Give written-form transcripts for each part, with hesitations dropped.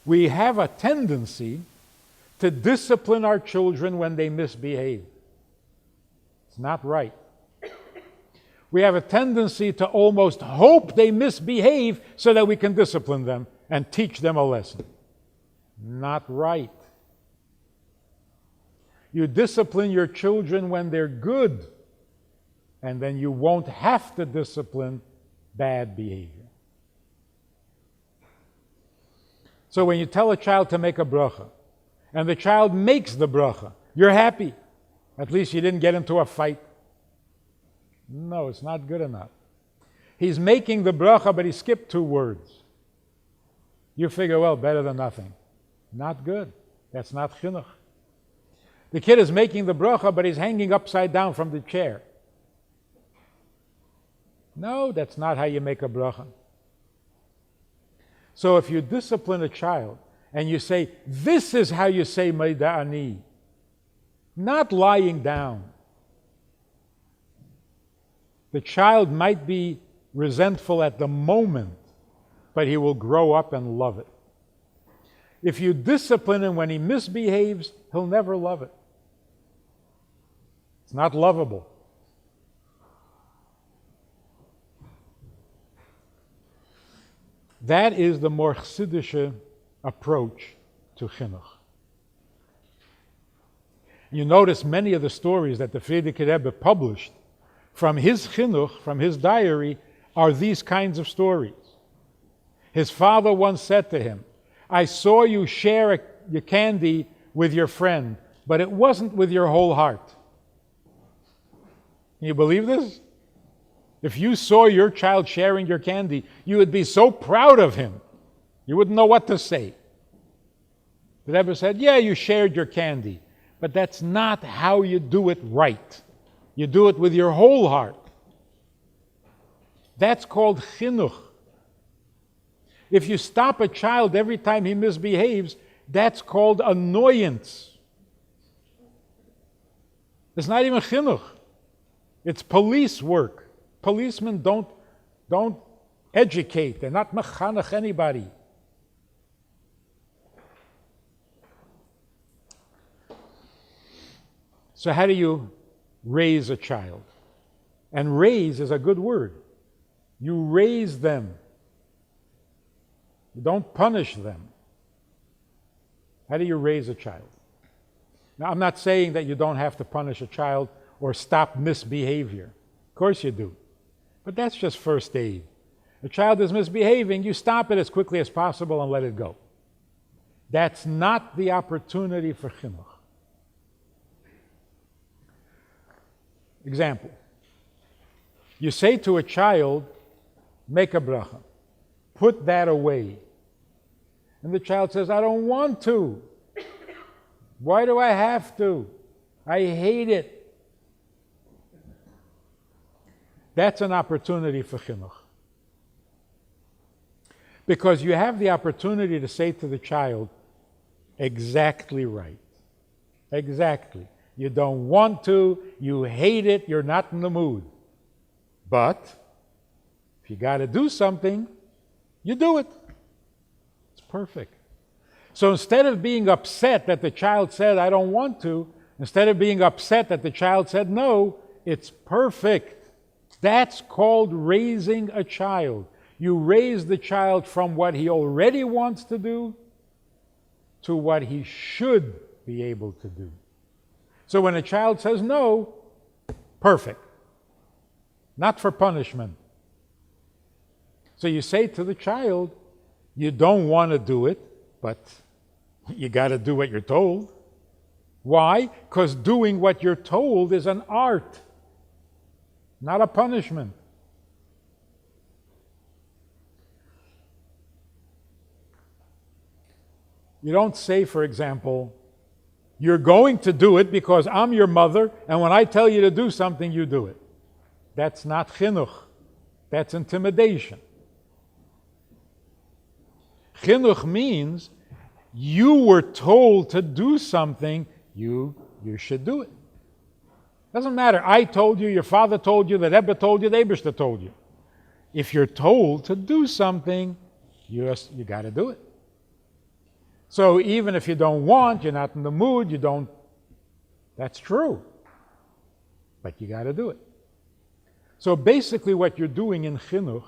We have a tendency to discipline our children when they misbehave. It's not right. We have a tendency to almost hope they misbehave so that we can discipline them and teach them a lesson. Not right. You discipline your children when they're good, and then you won't have to discipline bad behavior. So when you tell a child to make a bracha, and the child makes the bracha, you're happy. At least you didn't get into a fight. No, it's not good enough. He's making the bracha, but he skipped 2 words. You figure, well, better than nothing. Not good. That's not chinuch. The kid is making the bracha, but he's hanging upside down from the chair. No, that's not how you make a bracha. So if you discipline a child and you say, this is how you say Maida Ani, not lying down. The child might be resentful at the moment, but he will grow up and love it. If you discipline him when he misbehaves, he'll never love it. It's not lovable. That is the more chassidische approach to chinuch. You notice many of the stories that the Frierdiker Rebbe published from his chinuch, from his diary, are these kinds of stories. His father once said to him, I saw you share your candy with your friend, but it wasn't with your whole heart. Can you believe this? If you saw your child sharing your candy, you would be so proud of him, you wouldn't know what to say. The Rebbe said, yeah, you shared your candy, but that's not how you do it right. You do it with your whole heart. That's called chinuch. If you stop a child every time he misbehaves, that's called annoyance. It's not even chinuch. It's police work. Policemen don't educate. They're not mechanech anybody. So how do you raise a child? And raise is a good word. You raise them. You don't punish them. How do you raise a child? Now, I'm not saying that you don't have to punish a child or stop misbehavior. Of course you do. But that's just first aid. A child is misbehaving, you stop it as quickly as possible and let it go. That's not the opportunity for chinuch. Example. You say to a child, make a bracha. Put that away. And the child says, I don't want to. Why do I have to? I hate it. That's an opportunity for chinuch. Because you have the opportunity to say to the child, exactly right. Exactly. You don't want to, you hate it, you're not in the mood. But if you got to do something, you do it. It's perfect. So instead of being upset that the child said, I don't want to, instead of being upset that the child said no, it's perfect. That's called raising a child. You raise the child from what he already wants to do to what he should be able to do. So when a child says no, perfect. Not for punishment. So you say to the child, you don't want to do it, but you got to do what you're told. Why? Because doing what you're told is an art, not a punishment. You don't say, for example, you're going to do it because I'm your mother, and when I tell you to do something, you do it. That's not chinuch. That's intimidation. Chinuch means you were told to do something, you should do it. Doesn't matter. I told you, your father told you, the Rebbe told you, the Eibishter told you. If you're told to do something, you got to do it. So even if you don't want, you're not in the mood, you don't, that's true. But you got to do it. So basically what you're doing in chinuch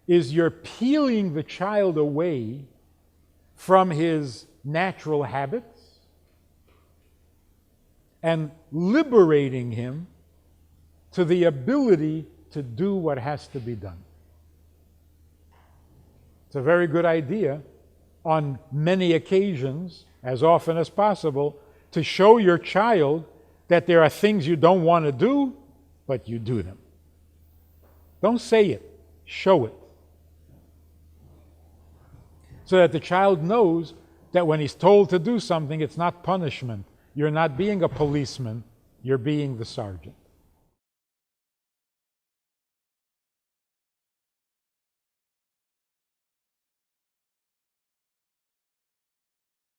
is you're peeling the child away from his natural habits and liberating him to the ability to do what has to be done. It's a very good idea on many occasions, as often as possible, to show your child that there are things you don't want to do, but you do them. Don't say it, show it. So that the child knows that when he's told to do something, it's not punishment. You're not being a policeman, you're being the sergeant.